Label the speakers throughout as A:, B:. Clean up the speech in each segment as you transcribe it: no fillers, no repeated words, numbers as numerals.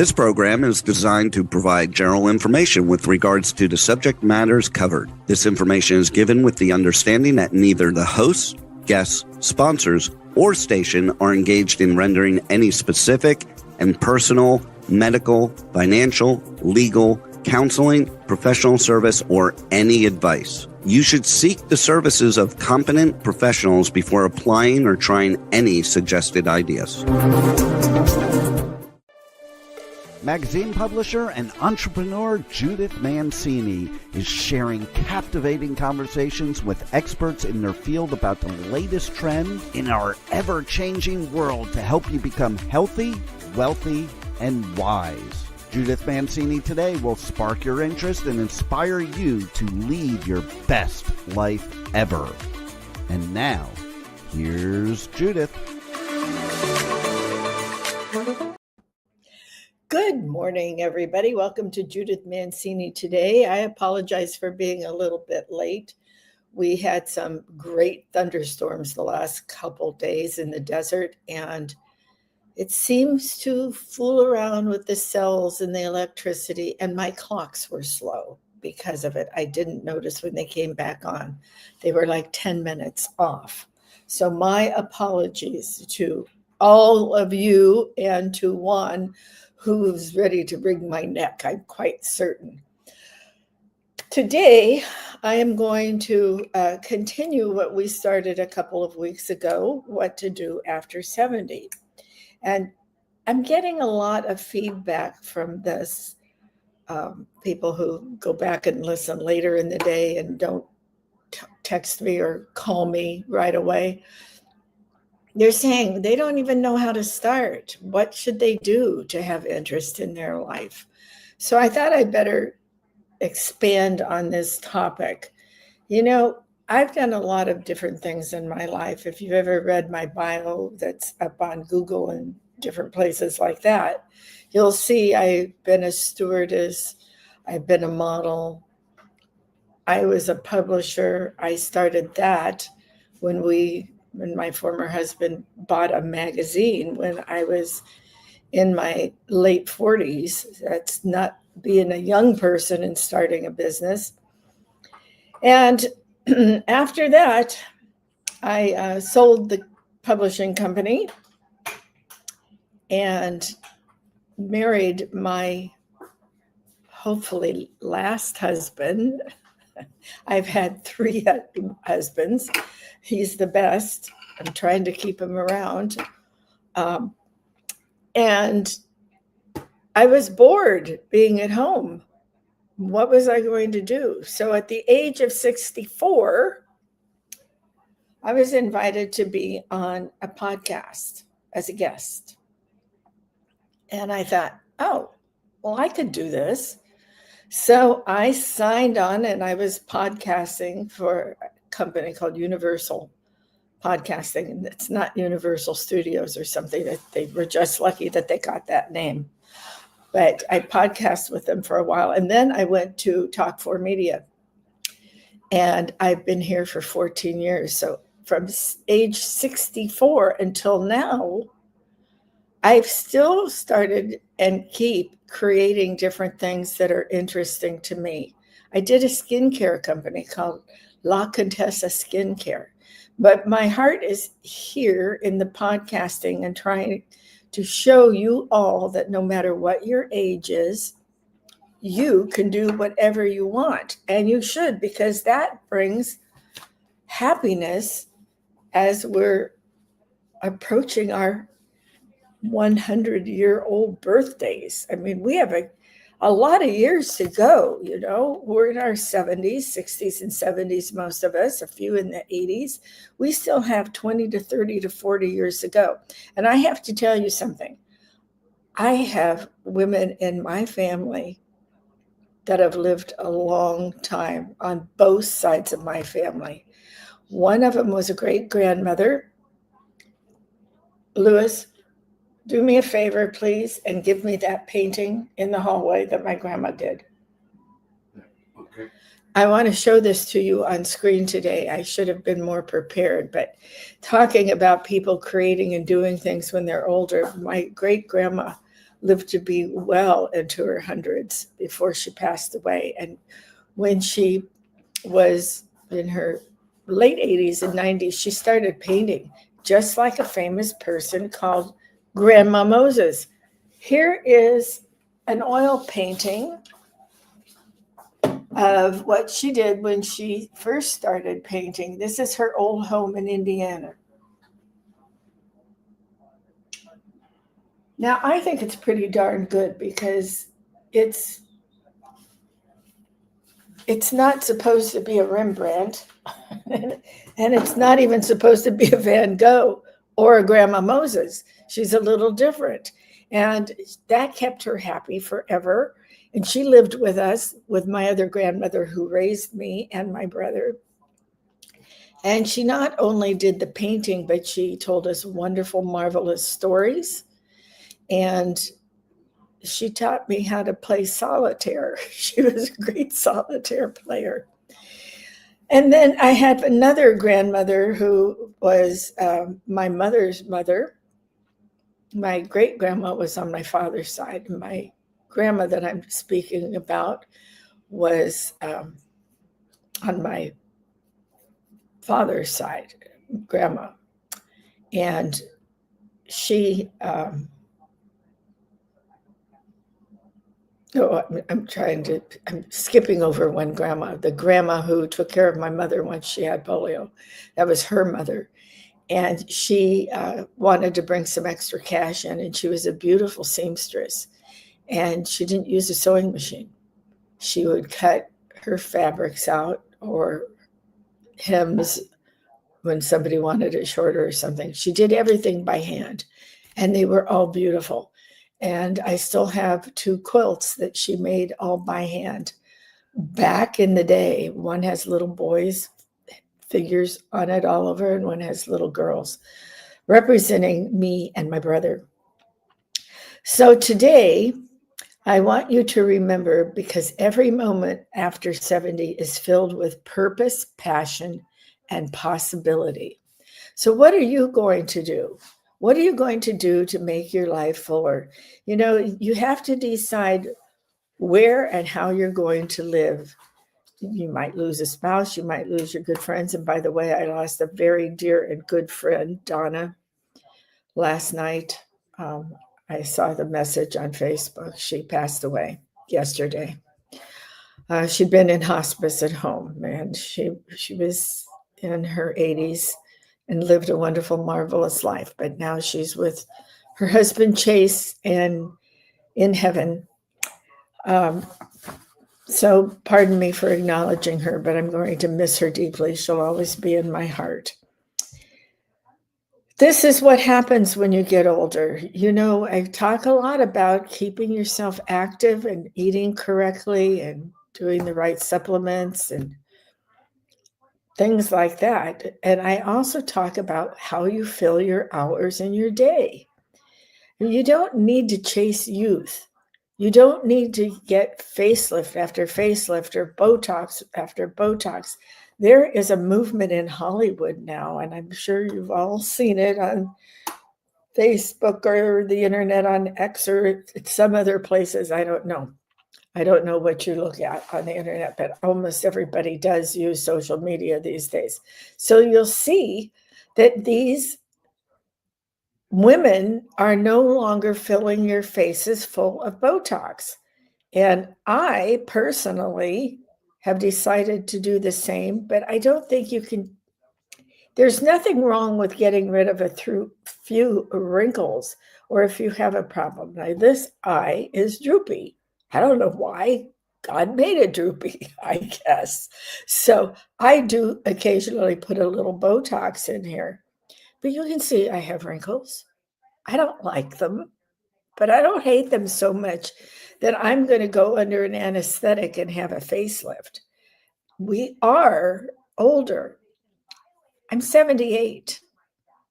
A: This program is designed to provide general information with regards to the subject matters covered. This information is given with the understanding that neither the hosts, guests, sponsors, or station are engaged in rendering any specific and personal, medical, financial, legal, counseling, professional service, or any advice. You should seek the services of competent professionals before applying or trying any suggested ideas. Magazine publisher and entrepreneur Judith Mancini is sharing captivating conversations with experts in their field about the latest trend in our ever-changing world to help you become healthy, wealthy, and wise. Judith Mancini today will spark your interest and inspire you to lead your best life ever. And now, here's Judith.
B: Good morning, everybody. Welcome to Judith Mancini today. I apologize for being a little bit late. We had some great thunderstorms the last couple days in the desert, and it seems to fool around with the cells and the electricity, and my clocks were slow because of it. I didn't notice when they came back on. They were like 10 minutes off. So my apologies to all of you and to one who's ready to wring my neck, I'm quite certain. Today, I am going to continue what we started a couple of weeks ago, what to do after 70. And I'm getting a lot of feedback from this. People who go back and listen later in the day and don't text me or call me right away. They're saying they don't even know how to start. What should they do to have interest in their life? So I thought I'd better expand on this topic. You know, I've done a lot of different things in my life. If you've ever read my bio that's up on Google and different places like that, you'll see I've been a stewardess, I've been a model, I was a publisher. I started that when my former husband bought a magazine when I was in my late 40s. That's not being a young person and starting a business. And after that, I sold the publishing company and married my hopefully last husband. I've had 3 husbands. He's the best. I'm trying to keep him around. And I was bored being at home. What was I going to do? So at the age of 64, I was invited to be on a podcast as a guest. And I thought, oh, well, I could do this. So I signed on and I was podcasting for a company called Universal Podcasting. And it's not Universal Studios or something. That they were just lucky that they got that name. But I podcast with them for a while. And then I went to Talk4Media. And I've been here for 14 years. So from age 64 until now, I've still started and keep creating different things that are interesting to me. I did a skincare company called La Contessa Skincare, but my heart is here in the podcasting and trying to show you all that no matter what your age is, you can do whatever you want, and you should, because that brings happiness as we're approaching our 100-year-old birthdays. I mean, we have a lot of years to go, you know. We're in our 70s, 60s, and 70s, most of us, a few in the 80s. We still have 20 to 30 to 40 years to go. And I have to tell you something. I have women in my family that have lived a long time on both sides of my family. One of them was a great-grandmother. Louis, do me a favor, please, and give me that painting in the hallway that my grandma did.
C: Okay.
B: I want to show this to you on screen today. I should have been more prepared, but talking about people creating and doing things when they're older, my great-grandma lived to be well into her hundreds before she passed away. And when she was in her late 80s and 90s, she started painting just like a famous person called Grandma Moses. Here is an oil painting of what she did when she first started painting. This is her old home in Indiana. Now, I think it's pretty darn good because it's not supposed to be a Rembrandt, and it's not even supposed to be a Van Gogh or a Grandma Moses. She's a little different. And that kept her happy forever. And she lived with us, with my other grandmother who raised me and my brother. And she not only did the painting, but she told us wonderful, marvelous stories. And she taught me how to play solitaire. She was a great solitaire player. And then I had another grandmother who was my mother's mother. My great grandma was on my father's side. My grandma that I'm speaking about was on my father's side, grandma. And she, I'm skipping over one grandma, the grandma who took care of my mother once she had polio. That was her mother. And she wanted to bring some extra cash in, and she was a beautiful seamstress. And she didn't use a sewing machine. She would cut her fabrics out or hems when somebody wanted it shorter or something. She did everything by hand, and they were all beautiful. And I still have 2 quilts that she made all by hand. Back in the day, one has little boys' figures on it all over, and one has little girls representing me and my brother. So today, I want you to remember, because every moment after 70 is filled with purpose, passion, and possibility. So what are you going to do? What are you going to do to make your life fuller? You know, you have to decide where and how you're going to live. You might lose a spouse, you might lose your good friends. And by the way, I lost a very dear and good friend, Donna, last night. I saw the message on Facebook. She passed away yesterday. She'd been in hospice at home, and she was in her 80s and lived a wonderful, marvelous life. But now she's with her husband, Chase, and in heaven. So pardon me for acknowledging her, but I'm going to miss her deeply. She'll always be in my heart. This is what happens when you get older. You know, I talk a lot about keeping yourself active and eating correctly and doing the right supplements and things like that. And I also talk about how you fill your hours in your day. You don't need to chase youth. You don't need to get facelift after facelift or Botox after Botox. There is a movement in Hollywood now, and I'm sure you've all seen it on Facebook or the internet on X or some other places. I don't know. I don't know what you look at on the internet, but almost everybody does use social media these days. So you'll see that these women are no longer filling your faces full of Botox. And I personally have decided to do the same, but I don't think you can. There's nothing wrong with getting rid of a few wrinkles or if you have a problem. Now, this eye is droopy. I don't know why. God made it droopy, I guess. So I do occasionally put a little Botox in here. But you can see I have wrinkles. I don't like them, but I don't hate them so much that I'm going to go under an anesthetic and have a facelift. We are older. I'm 78.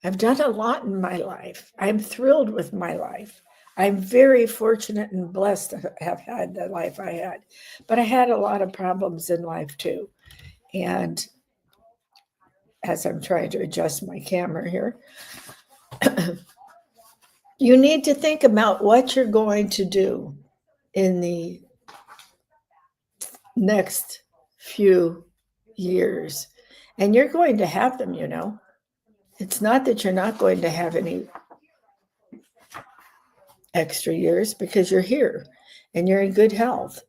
B: I've done a lot in my life. I'm thrilled with my life. I'm very fortunate and blessed to have had the life I had. But I had a lot of problems in life too. And as I'm trying to adjust my camera here, you need to think about what you're going to do in the next few years. And you're going to have them, you know. It's not that you're not going to have any extra years because you're here and you're in good health,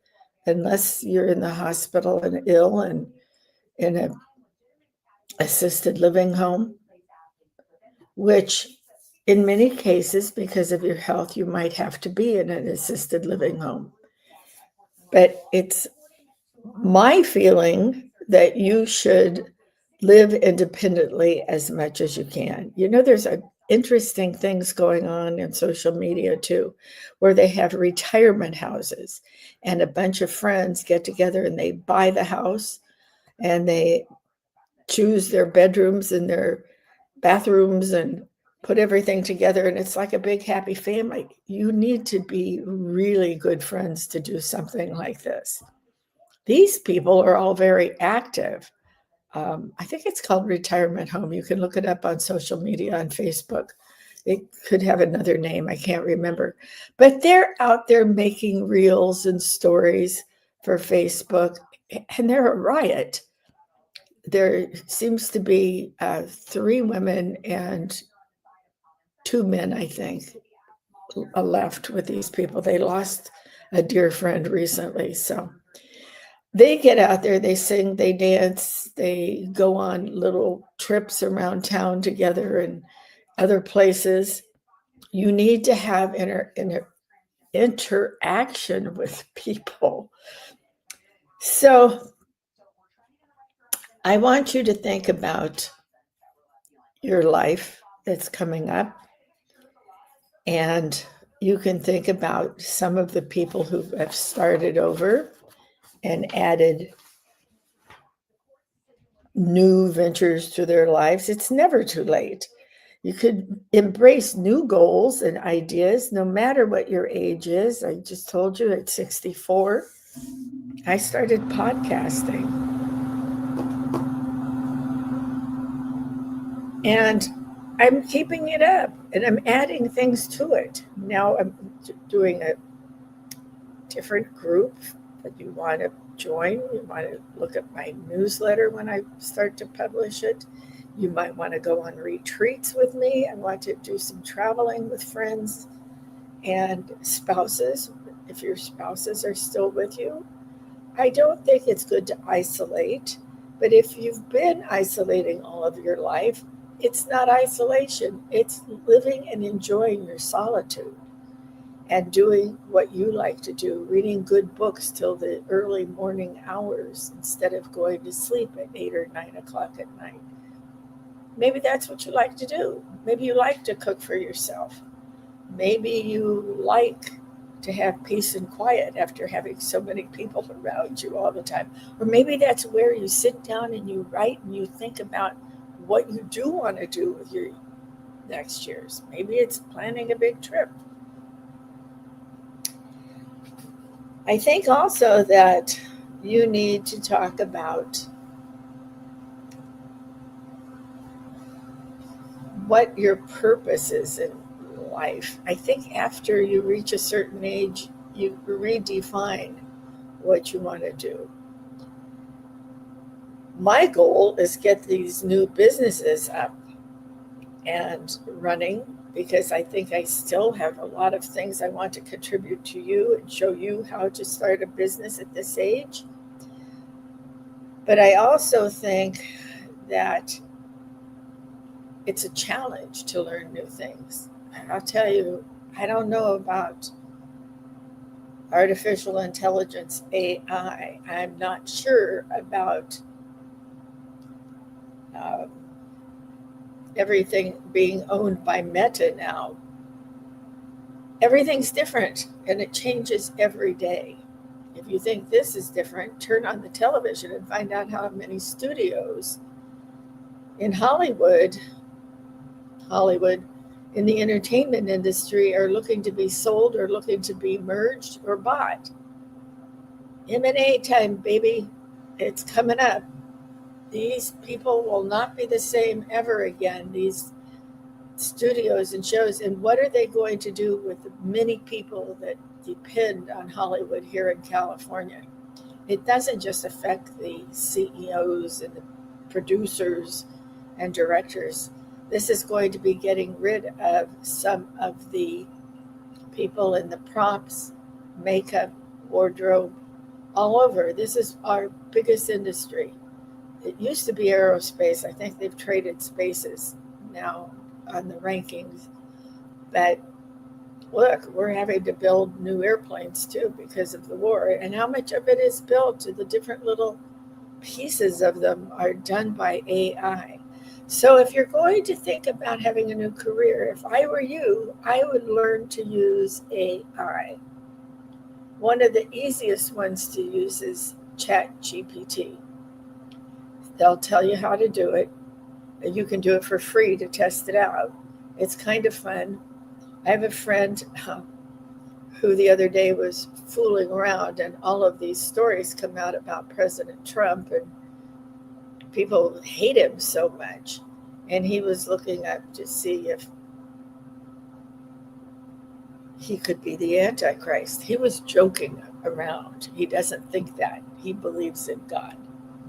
B: unless you're in the hospital and ill and in an assisted living home, which in many cases, because of your health, you might have to be in an assisted living home. But it's my feeling that you should live independently as much as you can. You know, there's interesting things going on in social media too, where they have retirement houses and a bunch of friends get together and they buy the house and they choose their bedrooms and their bathrooms and put everything together, and it's like a big happy family. You need to be really good friends to do something like this. These people are all very active. I think it's called Retirement Home. You can look it up on social media, on Facebook. It could have another name. I can't remember. But they're out there making reels and stories for Facebook, and they're a riot. There seems to be 3 women and 2 men, I think, left with these people. They lost a dear friend recently. So they get out there, they sing, they dance, they go on little trips around town together and other places. You need to have interaction with people. So I want you to think about your life that's coming up, and you can think about some of the people who have started over and added new ventures to their lives. It's never too late. You could embrace new goals and ideas no matter what your age is. I just told you at 64, I started podcasting. And I'm keeping it up and I'm adding things to it. Now I'm doing a different group that you want to join. You want to look at my newsletter when I start to publish it. You might want to go on retreats with me. I want to do some traveling with friends and spouses, if your spouses are still with you. I don't think it's good to isolate, but if you've been isolating all of your life, it's not isolation. It's living and enjoying your solitude and doing what you like to do, reading good books till the early morning hours instead of going to sleep at 8 or 9 o'clock at night. Maybe that's what you like to do. Maybe you like to cook for yourself. Maybe you like to have peace and quiet after having so many people around you all the time. Or maybe that's where you sit down and you write and you think about what you do want to do with your next years. Maybe it's planning a big trip. I think also that you need to talk about what your purpose is in life. I think after you reach a certain age, you redefine what you want to do. My goal is get these new businesses up and running, because I think I still have a lot of things I want to contribute to you and show you how to start a business at this age. But I also think that it's a challenge to learn new things. I'll tell you, I don't know about artificial intelligence, AI. I'm not sure about everything being owned by Meta now. Everything's different and it changes every day. If you think this is different, turn on the television and find out how many studios in Hollywood, in the entertainment industry are looking to be sold or looking to be merged or bought. M&A time, baby. It's coming up. These people will not be the same ever again. These studios and shows, and what are they going to do with the many people that depend on Hollywood here in California? It doesn't just affect the CEOs and the producers and directors. This is going to be getting rid of some of the people in the props, makeup, wardrobe, all over. This is our biggest industry. It used to be aerospace. I think they've traded spaces now on the rankings. But look, we're having to build new airplanes too because of the war. And how much of it is built? The different little pieces of them are done by AI. So if you're going to think about having a new career, if I were you, I would learn to use AI. One of the easiest ones to use is ChatGPT. They'll tell you how to do it. You can do it for free to test it out. It's kind of fun. I have a friend who the other day was fooling around, and all of these stories come out about President Trump, and people hate him so much. And he was looking up to see if he could be the Antichrist. He was joking around. He doesn't think that. He believes in God,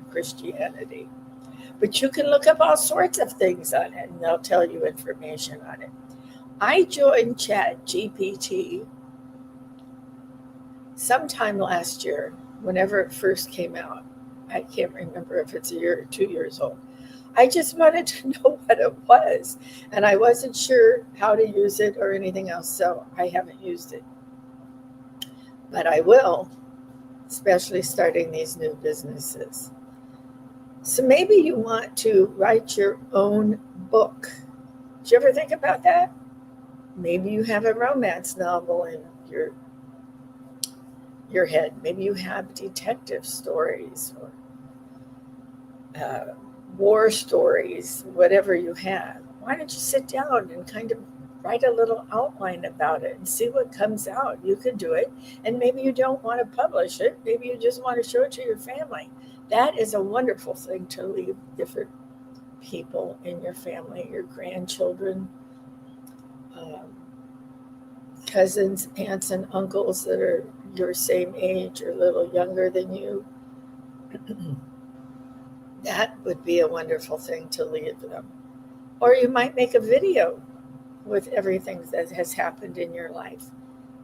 B: Christianity. But you can look up all sorts of things on it, and they'll tell you information on it. I joined ChatGPT sometime last year, whenever it first came out. I can't remember if it's a year or 2 years old. I just wanted to know what it was, and I wasn't sure how to use it or anything else, so I haven't used it. But I will, especially starting these new businesses. So maybe you want to write your own book. Did you ever think about that? Maybe you have a romance novel in your head. Maybe you have detective stories or war stories, whatever you have. Why don't you sit down and kind of write a little outline about it and see what comes out? You could do it. And maybe you don't want to publish it. Maybe you just want to show it to your family. That is a wonderful thing to leave different people in your family, your grandchildren, cousins, aunts, and uncles that are your same age or a little younger than you. That would be a wonderful thing to leave them. Or you might make a video with everything that has happened in your life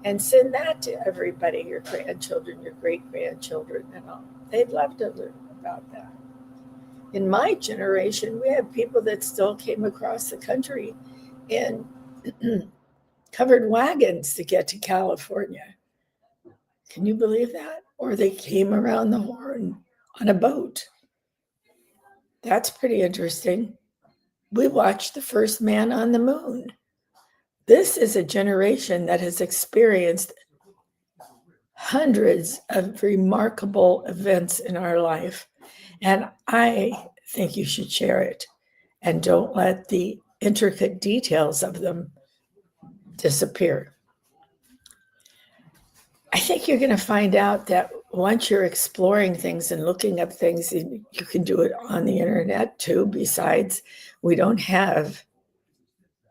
B: and send that to everybody, your grandchildren, your great-grandchildren, and all. They'd love to learn about that. In my generation, we have people that still came across the country in covered wagons to get to California. Can you believe that? Or they came around the Horn on a boat. That's pretty interesting. We watched the first man on the moon. This is a generation that has experienced hundreds of remarkable events in our life. And I think you should share it and don't let the intricate details of them disappear. I think you're going to find out that once you're exploring things and looking up things, you can do it on the internet too. Besides, we don't have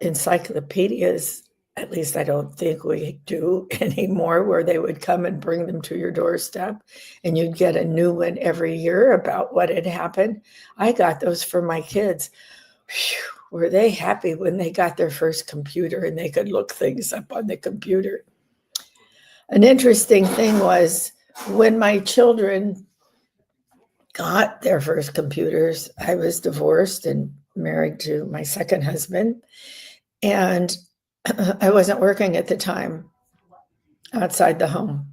B: encyclopedias, at least I don't think we do anymore, where they would come and bring them to your doorstep and you'd get a new one every year about what had happened. I got those for my kids. Whew, were they happy when they got their first computer and they could look things up on the computer. An interesting thing was when my children got their first computers, I was divorced and married to my second husband, and I wasn't working at the time outside the home.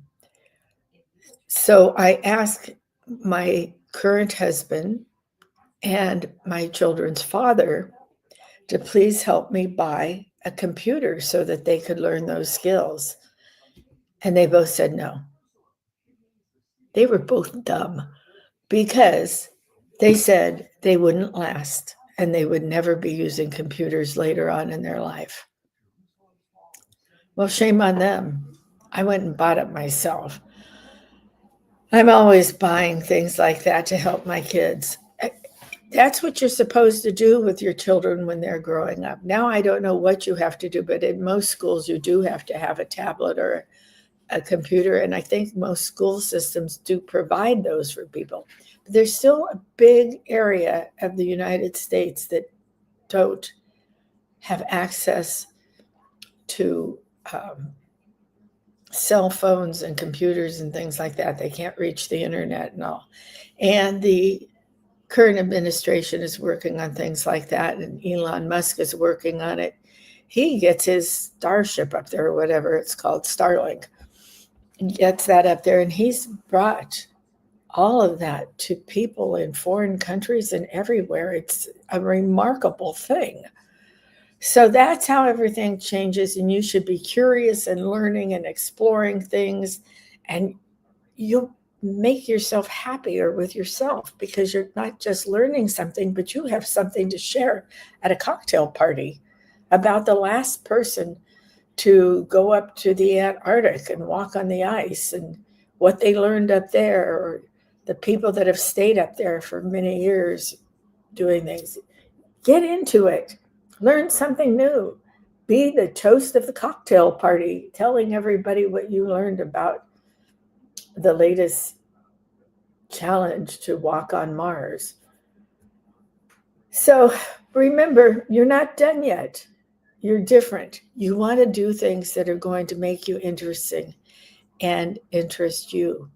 B: So I asked my current husband and my children's father to please help me buy a computer so that they could learn those skills. And they both said no. They were both dumb because they said they wouldn't last and they would never be using computers later on in their life. Well, shame on them. I went and bought it myself. I'm always buying things like that to help my kids. That's what you're supposed to do with your children when they're growing up. Now, I don't know what you have to do, but in most schools, you do have to have a tablet or a computer. And I think most school systems do provide those for people. But there's still a big area of the United States that don't have access to cell phones and computers and things like that. They can't reach the internet and all. And the current administration is working on things like that, and Elon Musk is working on it. He gets his Starship up there, or whatever it's called, Starlink, and gets that up there, and he's brought all of that to people in foreign countries and everywhere. It's a remarkable thing. So that's how everything changes, and you should be curious and learning and exploring things, and you'll make yourself happier with yourself because you're not just learning something, but you have something to share at a cocktail party about the last person to go up to the Antarctic and walk on the ice and what they learned up there, or the people that have stayed up there for many years doing things. Get into it. Learn something new. Be the toast of the cocktail party, telling everybody what you learned about the latest challenge to walk on Mars. So remember, you're not done yet. You're different. You want to do things that are going to make you interesting and interest you.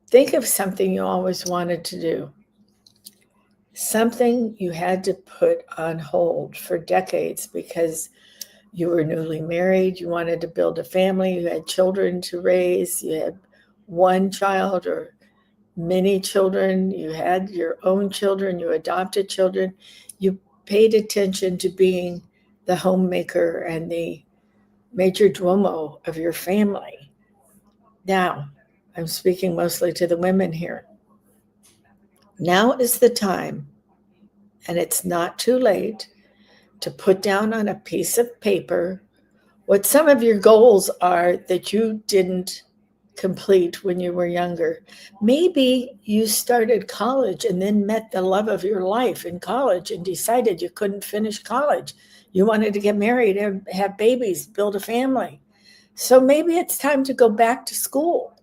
B: Think of something you always wanted to do. Something you had to put on hold for decades because you were newly married, you wanted to build a family, you had children to raise, you had one child or many children, you had your own children, you adopted children, you paid attention to being the homemaker and the major duomo of your family. Now, I'm speaking mostly to the women here. Now is the time, and it's not too late, to put down on a piece of paper what some of your goals are that you didn't complete when you were younger. Maybe you started college and then met the love of your life in college and decided you couldn't finish college. You wanted to get married and have babies, build a family. So maybe it's time to go back to school.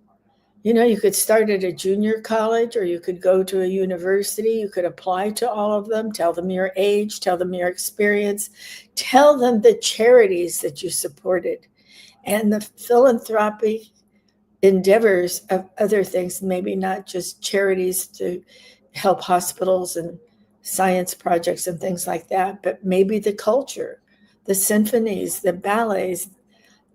B: You know, you could start at a junior college, or you could go to a university. You could apply to all of them, tell them your age, tell them your experience, tell them the charities that you supported and the philanthropic endeavors of other things, maybe not just charities to help hospitals and science projects and things like that, but maybe the culture, the symphonies, the ballets.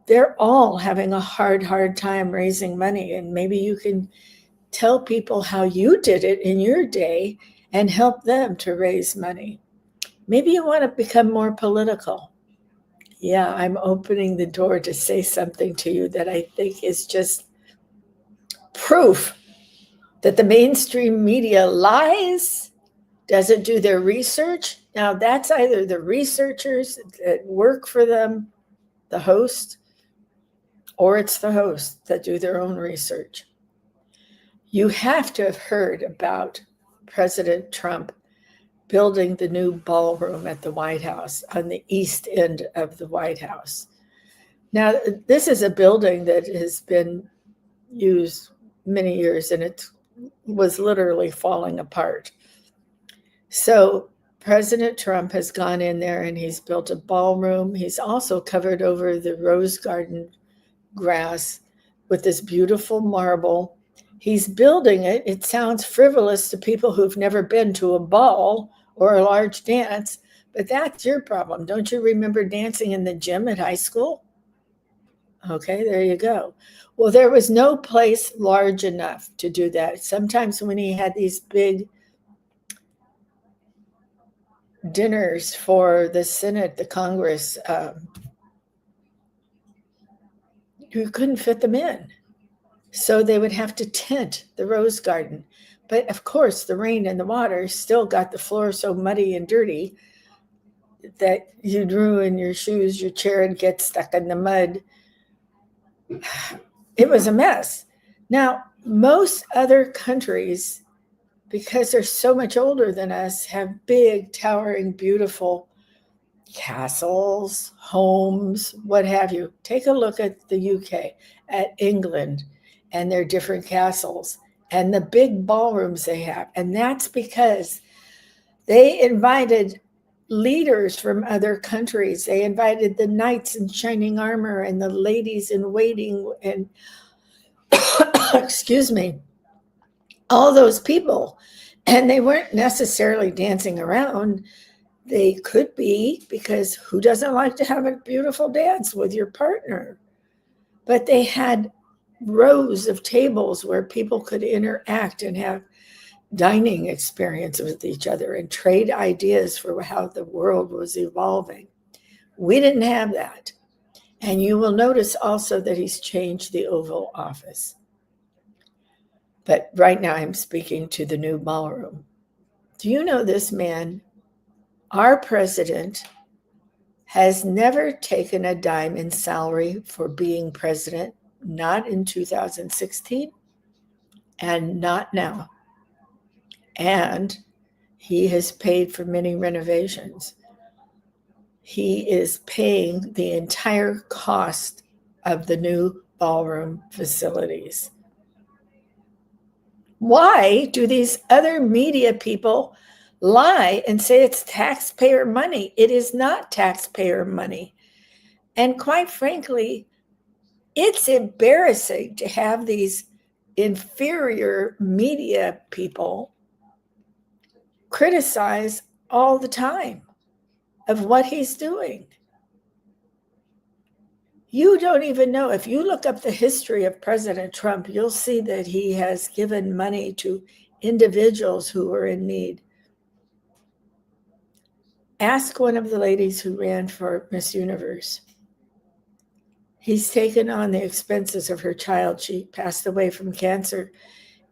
B: They're all having a hard time raising money. And maybe you can tell people how you did it in your day and help them to raise money. Maybe you want to become more political. Yeah, I'm opening the door to say something to you that I think is just proof that the mainstream media lies, doesn't do their research. Now, that's either the researchers that work for them, the host, or it's the hosts that do their own research. You have to have heard about President Trump building the new ballroom at the White House on the east end of the White House. Now, this is a building that has been used many years, and it was literally falling apart. So President Trump has gone in there and he's built a ballroom. He's also covered over the rose garden grass with this beautiful marble. He's building it. It sounds frivolous to people who've never been to a ball or a large dance, but that's your problem. Don't you remember dancing in the gym at high school? Okay, there you go. Well, there was no place large enough to do that. Sometimes when he had these big dinners for the Senate, the Congress, you couldn't fit them in. So they would have to tent the rose garden. But of course, the rain and the water still got the floor so muddy and dirty that you'd ruin your shoes, your chair would get stuck in the mud. It was a mess. Now, most other countries because they're so much older than us, have big, towering, beautiful castles, homes, what have you. Take a look at the UK, at England, and their different castles and the big ballrooms they have. And that's because they invited leaders from other countries. They invited the knights in shining armor and the ladies in waiting and excuse me, all those people. And they weren't necessarily dancing around. They could be, because who doesn't like to have a beautiful dance with your partner? But they had rows of tables where people could interact and have dining experiences with each other and trade ideas for how the world was evolving. We didn't have that. And you will notice also that he's changed the Oval Office. But right now I'm speaking to the new ballroom. Do you know this man, our president, has never taken a dime in salary for being president, not in 2016 and not now. And he has paid for many renovations. He is paying the entire cost of the new ballroom facilities. Why do these other media people lie and say it's taxpayer money? It is not taxpayer money. And quite frankly, it's embarrassing to have these inferior media people criticize all the time of what he's doing. You don't even know. If you look up the history of President Trump, you'll see that he has given money to individuals who are in need. Ask one of the ladies who ran for Miss Universe. He's taken on the expenses of her child. She passed away from cancer,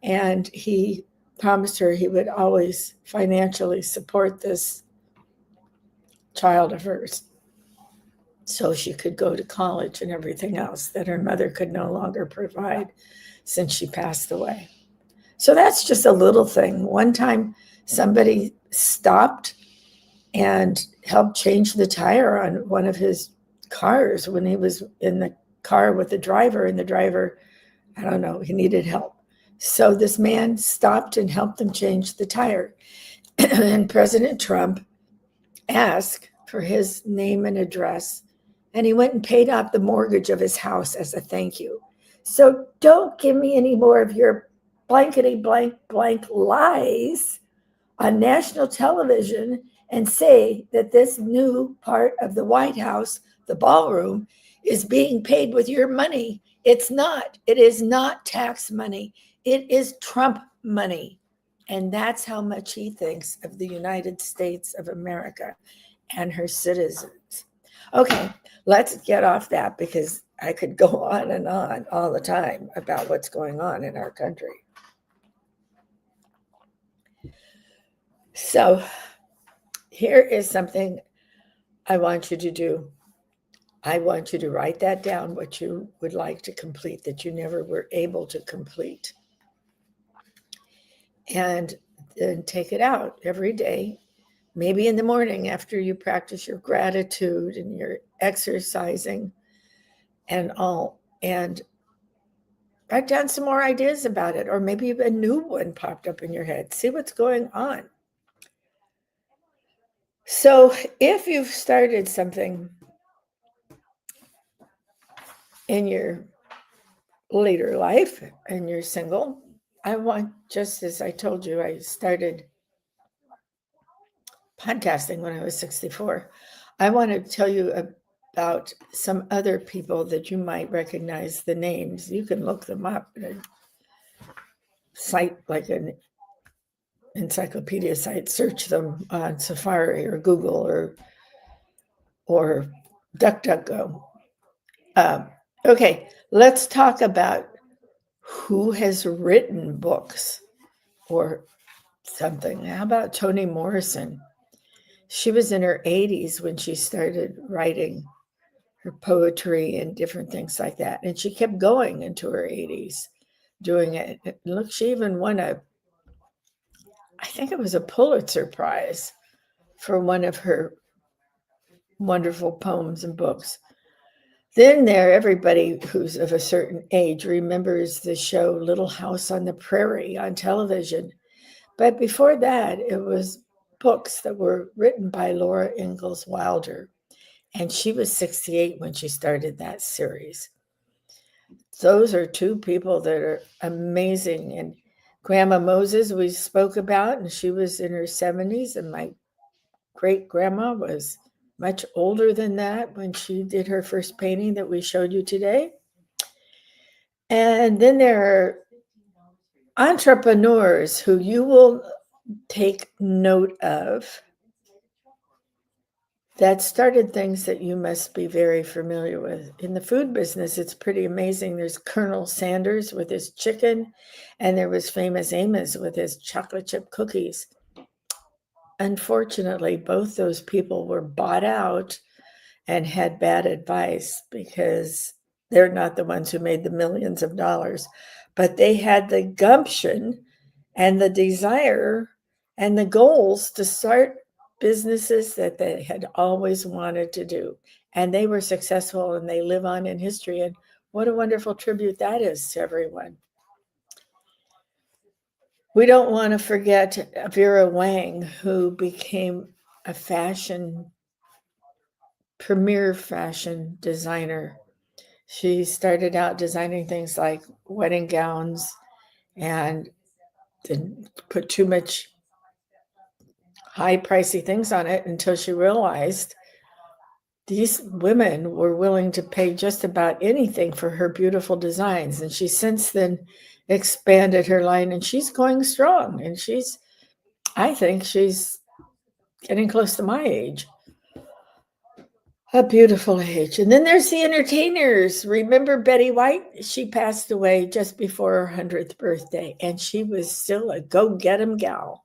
B: and he promised her he would always financially support this child of hers so she could go to college and everything else that her mother could no longer provide since she passed away. So that's just a little thing. One time somebody stopped and helped change the tire on one of his cars when he was in the car with the driver, and the driver, I don't know, he needed help. So this man stopped and helped them change the tire. And President Trump asked for his name and address, and he went and paid off the mortgage of his house as a thank you. So don't give me any more of your blankety blank blank lies on national television and say that this new part of the White House, the ballroom, is being paid with your money. It's not. It is not tax money. It is Trump money. And that's how much he thinks of the United States of America and her citizens. Okay, let's get off that, because I could go on and on all the time about what's going on in our country. So here is something I want you to do. I want you to write that down, what you would like to complete that you never were able to complete. And then take it out every day, maybe in the morning after you practice your gratitude and your exercising and all, and write down some more ideas about it, or maybe a new one popped up in your head. See what's going on. So if you've started something in your later life and you're single, I want, just as I told you, I started podcasting when I was 64. I want to tell you about some other people that you might recognize the names. You can look them up at a site like an encyclopedia site, search them on Safari or Google or DuckDuckGo. Okay, let's talk about who has written books or something. How about Toni Morrison? She was in her 80s when she started writing her poetry and different things like that. And she kept going into her 80s doing it. Look, she even won a I think it was a Pulitzer Prize for one of her wonderful poems and books. Then everybody who's of a certain age remembers the show Little House on the Prairie on television. But before that, it was books that were written by Laura Ingalls Wilder. And she was 68 when she started that series. Those are two people that are amazing. And Grandma Moses, we spoke about, and she was in her 70s. And my great grandma was much older than that when she did her first painting that we showed you today. And then there are entrepreneurs who you will take note of that started things that you must be very familiar with. In the food business, it's pretty amazing. There's Colonel Sanders with his chicken, and there was Famous Amos with his chocolate chip cookies. Unfortunately, both those people were bought out and had bad advice because they're not the ones who made the millions of dollars, but they had the gumption and the desire and the goals to start businesses that they had always wanted to do. And they were successful and they live on in history. And what a wonderful tribute that is to everyone. We don't want to forget Vera Wang, who became a premier fashion designer. She started out designing things like wedding gowns and didn't put too much high pricey things on it until she realized these women were willing to pay just about anything for her beautiful designs. And she since then expanded her line, and she's going strong. And I think she's getting close to my age. A beautiful age. And then there's the entertainers. Remember Betty White? She passed away just before her 100th birthday, and she was still a go-get-'em gal.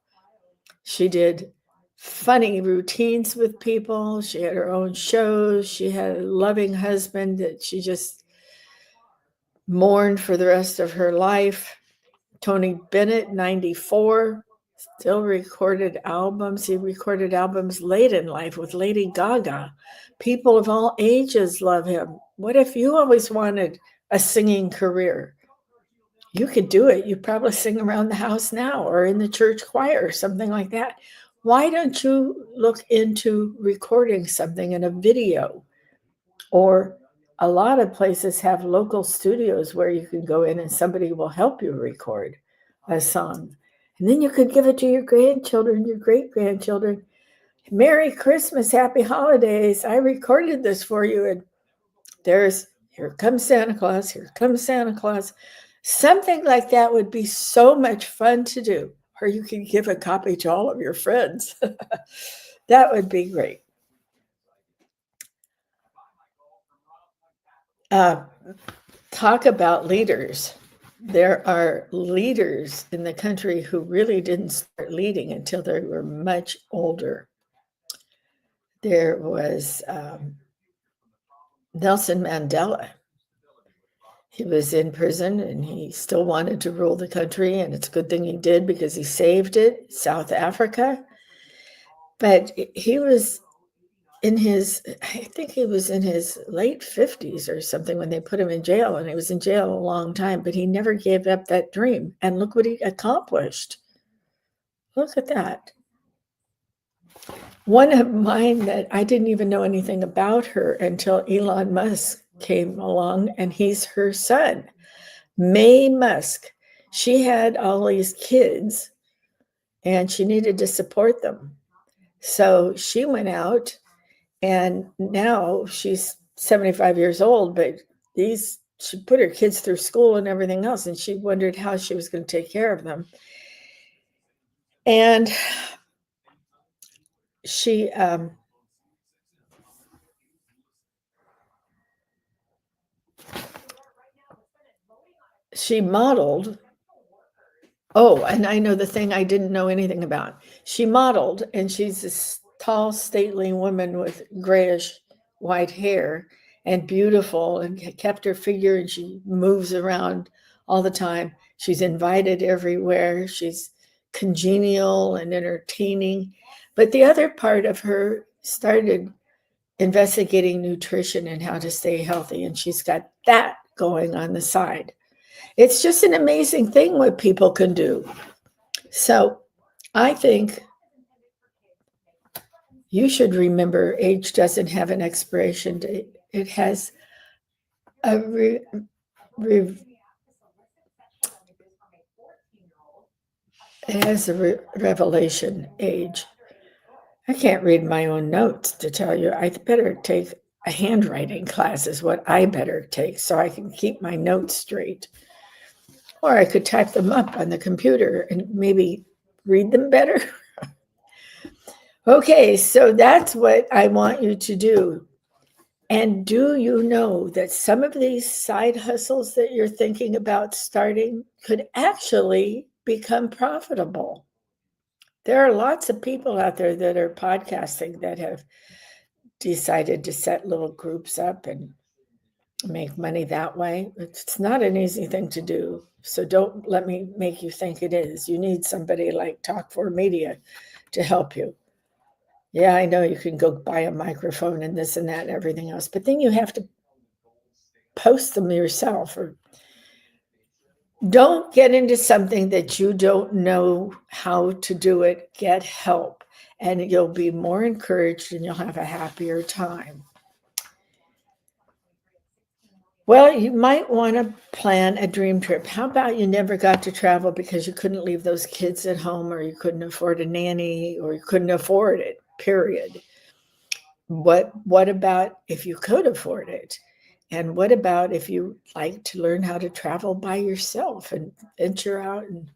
B: She did funny routines with people. She had her own shows. She had a loving husband that she just mourned for the rest of her life. Tony Bennett, 94, still recorded albums. He recorded albums late in life with Lady Gaga. People of all ages love him. What if you always wanted a singing career? You could do it. You probably sing around the house now or in the church choir or something like that. Why don't you look into recording something in a video? Or a lot of places have local studios where you can go in and somebody will help you record a song. And then you could give it to your grandchildren, your great-grandchildren. Merry Christmas, happy holidays. I recorded this for you. And here comes Santa Claus, here comes Santa Claus. Something like that would be so much fun to do. Or you can give a copy to all of your friends. That would be great. Talk about leaders. There are leaders in the country who really didn't start leading until they were much older. There was Nelson Mandela. He was in prison and he still wanted to rule the country, and it's a good thing he did because he saved it, South Africa. But he was I think he was in his late 50s or something when they put him in jail, and he was in jail a long time, but he never gave up that dream. And look what he accomplished. Look at that. One of mine that I didn't even know anything about her until Elon Musk came along, and he's her son, May Musk. She had all these kids and she needed to support them. So she went out, and now she's 75 years old, but she put her kids through school and everything else, and she wondered how she was going to take care of them. And she modeled. Oh, and I know the thing I didn't know anything about. She modeled, and she's this tall, stately woman with grayish white hair and beautiful, and kept her figure, and she moves around all the time. She's invited everywhere. She's congenial and entertaining. But the other part of her started investigating nutrition and how to stay healthy. And she's got that going on the side. It's just an amazing thing what people can do. So I think you should remember age doesn't have an expiration date. It has a revelation age. I can't read my own notes to tell you. I better take a handwriting class is what I better take so I can keep my notes straight. Or I could type them up on the computer and maybe read them better. Okay, so that's what I want you to do. And do you know that some of these side hustles that you're thinking about starting could actually become profitable? There are lots of people out there that are podcasting that have decided to set little groups up and make money that way. It's not an easy thing to do. So don't let me make you think it is. You need somebody like Talk4Media to help you. Yeah, I know you can go buy a microphone and this and that and everything else, but then you have to post them yourself. Or don't get into something that you don't know how to do it. Get help, and you'll be more encouraged and you'll have a happier time. Well, you might want to plan a dream trip. How about you never got to travel because you couldn't leave those kids at home, or you couldn't afford a nanny, or you couldn't afford it, period. What about if you could afford it? And what about if you like to learn how to travel by yourself and venture out and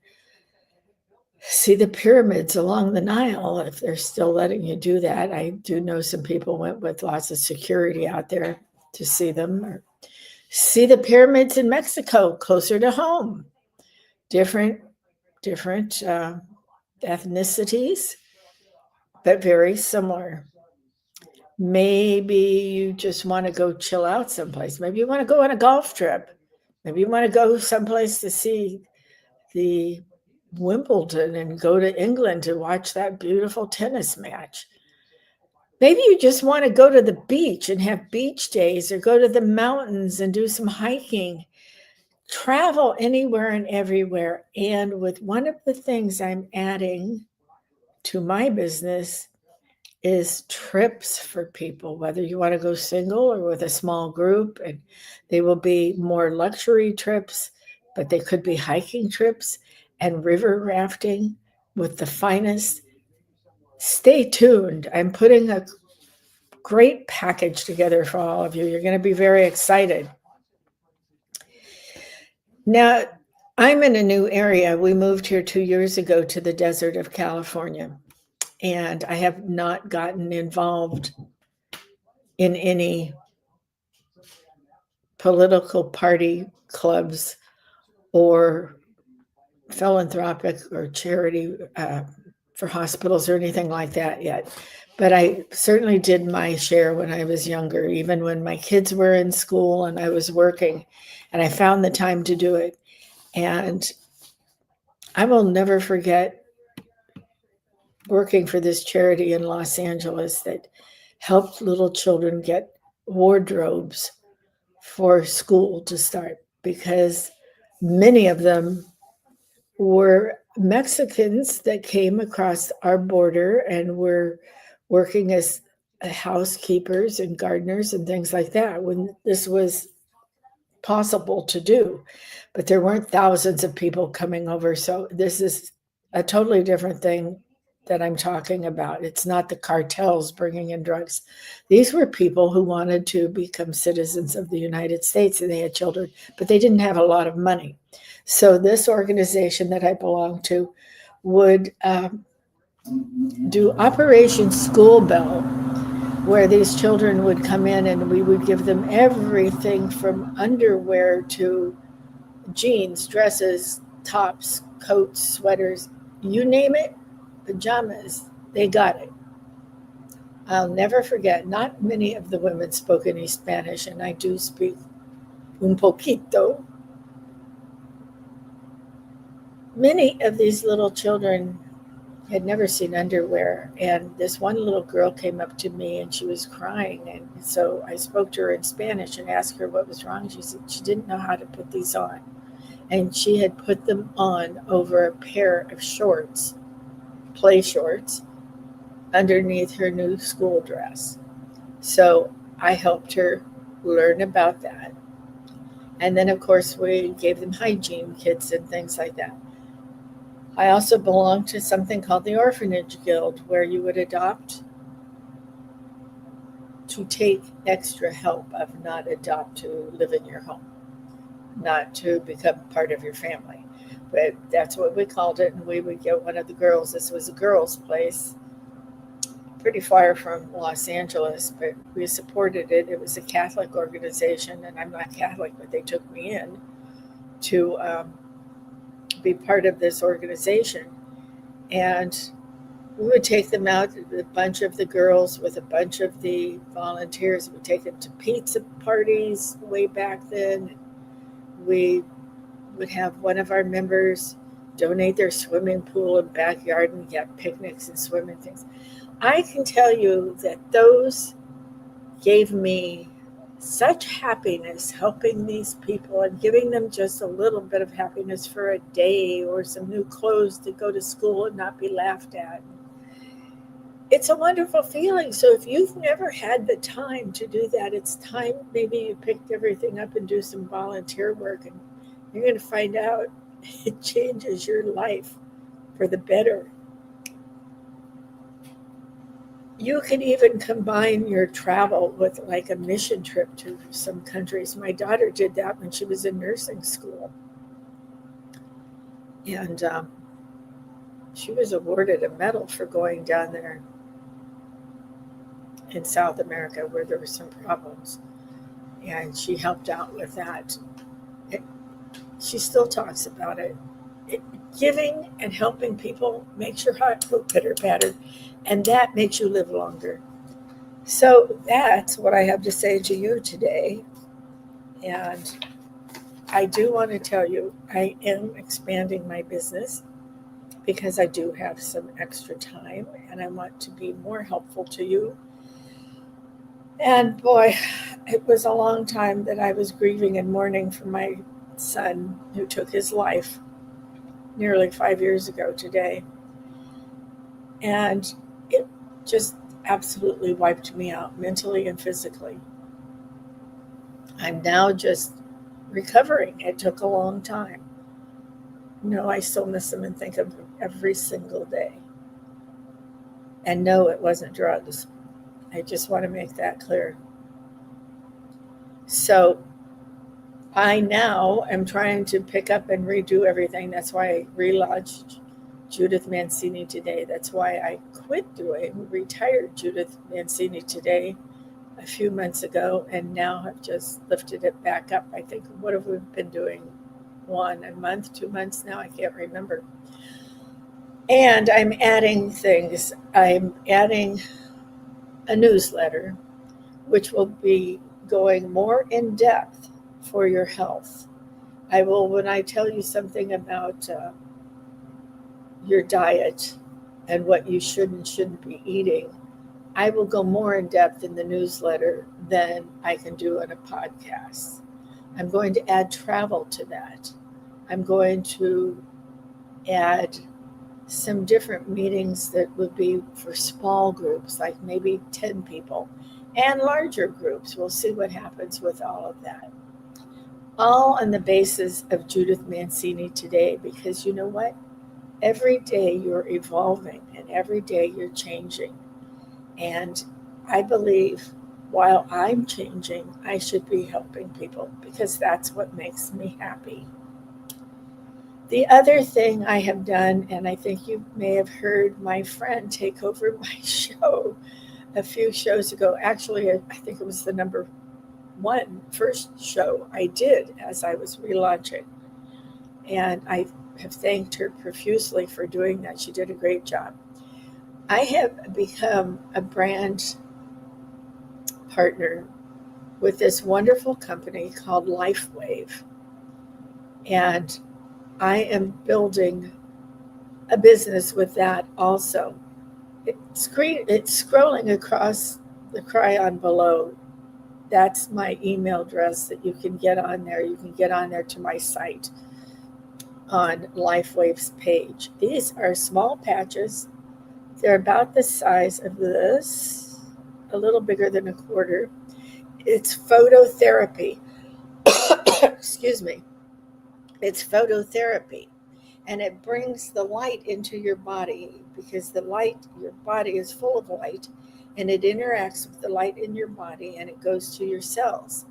B: see the pyramids along the Nile, if they're still letting you do that? I do know some people went with lots of security out there to see them, or see the pyramids in Mexico, closer to home. Different ethnicities, but very similar. Maybe you just want to go chill out someplace. Maybe you want to go on a golf trip. Maybe you want to go someplace to see the Wimbledon and go to England to watch that beautiful tennis match. Maybe you just want to go to the beach and have beach days, or go to the mountains and do some hiking. Travel anywhere and everywhere. And with one of the things I'm adding to my business is trips for people, whether you want to go single or with a small group. And they will be more luxury trips, but they could be hiking trips and river rafting with the finest. Stay tuned. I'm putting a great package together for all of you. You're going to be very excited. Now, I'm in a new area. We moved here 2 years ago to the desert of California, and I have not gotten involved in any political party clubs or philanthropic or charity for hospitals or anything like that yet. But I certainly did my share when I was younger, even when my kids were in school and I was working, and I found the time to do it. And I will never forget working for this charity in Los Angeles that helped little children get wardrobes for school to start, because many of them were Mexicans that came across our border and were working as housekeepers and gardeners and things like that when this was possible to do. But there weren't thousands of people coming over. So this is a totally different thing that I'm talking about. It's not the cartels bringing in drugs. These were people who wanted to become citizens of the United States, and they had children, but they didn't have a lot of money. So this organization that I belong to would do Operation School Bell, where these children would come in and we would give them everything from underwear to jeans, dresses, tops, coats, sweaters, you name it, pajamas, they got it. I'll never forget, not many of the women spoke any Spanish, and I do speak un poquito. Many of these little children had never seen underwear, and this one little girl came up to me and she was crying, and so I spoke to her in Spanish and asked her what was wrong. She said she didn't know how to put these on, and she had put them on over a pair of shorts, play shorts, underneath her new school dress. So I helped her learn about that, and then of course we gave them hygiene kits and things like that. I also belonged to something called the Orphanage Guild, where you would adopt to take extra help of, not adopt to live in your home, not to become part of your family. But that's what we called it, and we would get one of the girls. This was a girls' place, pretty far from Los Angeles, but we supported it. It was a Catholic organization, and I'm not Catholic, but they took me in to be part of this organization. And we would take them out, a bunch of the girls with a bunch of the volunteers. We'd take them to pizza parties way back then. We would have one of our members donate their swimming pool and backyard, and we have picnics and swimming things. I can tell you that those gave me such happiness, helping these people and giving them just a little bit of happiness for a day or some new clothes to go to school and not be laughed at. It's a wonderful feeling. So if you've never had the time to do that, it's time maybe you picked everything up and do some volunteer work, and you're going to find out it changes your life for the better. You can even combine your travel with like a mission trip to some countries. My daughter did that when she was in nursing school. And she was awarded a medal for going down there in South America where there were some problems. And she helped out with that. She still talks about it. Giving and helping people makes your heart go pitter-patter, and that makes you live longer. So that's what I have to say to you today. And I do want to tell you, I am expanding my business because I do have some extra time and I want to be more helpful to you. And boy, it was a long time that I was grieving and mourning for my son who took his life nearly 5 years ago today. And it just absolutely wiped me out mentally and physically. I'm now just recovering. It took a long time. No, I still miss him and think of him every single day. And no, it wasn't drugs. I just want to make that clear. So I now am trying to pick up and redo everything. That's why I relaunched Judith Mancini Today. That's why I retired Judith Mancini Today a few months ago, and now have just lifted it back up. I think, what have we been doing? A month, 2 months now? I can't remember. And I'm adding things. I'm adding a newsletter, which will be going more in depth for your health. I will, when I tell you something about your diet and what you should and shouldn't be eating, I will go more in depth in the newsletter than I can do on a podcast. I'm going to add travel to that. I'm going to add some different meetings that would be for small groups, like maybe 10 people, and larger groups. We'll see what happens with all of that. All on the basis of Judith Mancini Today, because you know what? Every day you're evolving and every day you're changing. And I believe while I'm changing, I should be helping people because that's what makes me happy. The other thing I have done, and I think you may have heard my friend take over my show a few shows ago. Actually, I think it was the number one first show I did as I was relaunching. And I have thanked her profusely for doing that. She did a great job. I have become a brand partner with this wonderful company called LifeWave. And I am building a business with that also. It's scrolling across the Cryon below. That's my email address that you can get on there. You can get on there to my site on LifeWave's page. These are small patches. They're about the size of this, a little bigger than a quarter. It's phototherapy. Excuse me. It's phototherapy. And it brings the light into your body because your body is full of light, and it interacts with the light in your body, and it goes to your cells.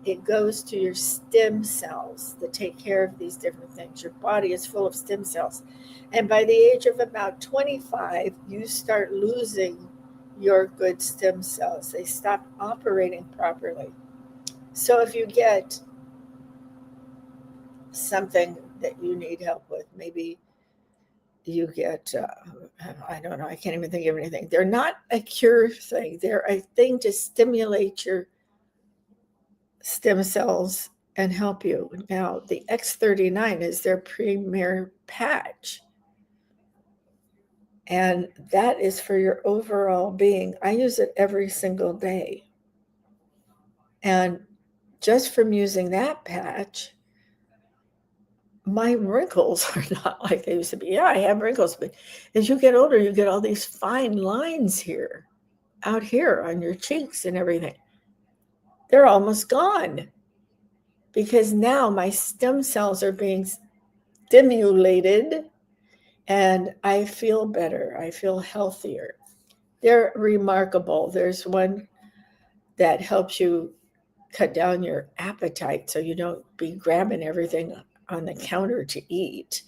B: It goes to your stem cells that take care of these different things. Your body is full of stem cells. And by the age of about 25, you start losing your good stem cells. They stop operating properly. So if you get something that you need help with, maybe you get, I don't know, I can't even think of anything. They're not a cure thing. They're a thing to stimulate your stem cells and help you. Now, the X39 is their premier patch. And that is for your overall being. I use it every single day. And just from using that patch, my wrinkles are not like they used to be. Yeah, I have wrinkles, but as you get older, you get all these fine lines here, out here on your cheeks and everything. They're almost gone because now my stem cells are being stimulated and I feel better. I feel healthier. They're remarkable. There's one that helps you cut down your appetite so you don't be grabbing everything on the counter to eat.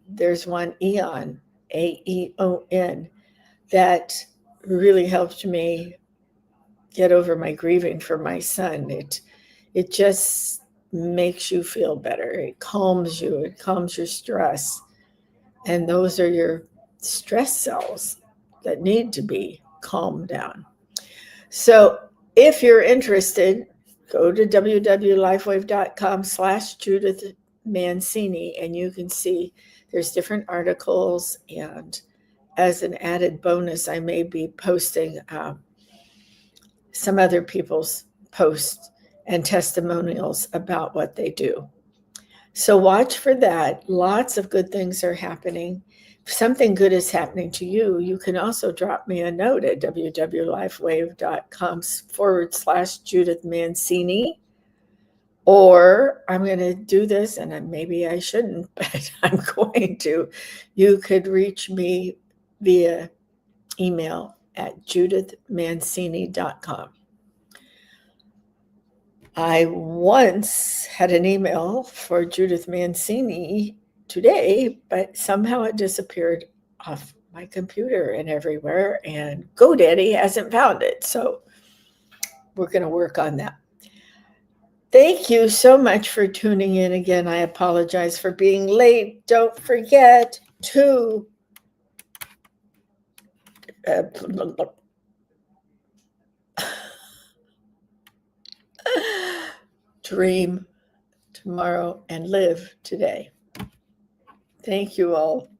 B: There's one Aeon, Aeon, that really helped me get over my grieving for my son. It just makes you feel better. It calms you. It calms your stress. And those are your stress cells that need to be calmed down. So if you're interested, go to www.lifewave.com/Judith Mancini, and you can see there's different articles. And as an added bonus, I may be posting some other people's posts and testimonials about what they do. So watch for that. Lots of good things are happening. If something good is happening to you, you can also drop me a note at www.lifewave.com/Judith Mancini. Or I'm going to do this, and maybe I shouldn't, but I'm going to. You could reach me via email at judithmancini.com. I once had an email for Judith Mancini today, but somehow it disappeared off my computer and everywhere, and GoDaddy hasn't found it. So we're going to work on that. Thank you so much for tuning in again. I apologize for being late. Don't forget to dream tomorrow and live today. Thank you all.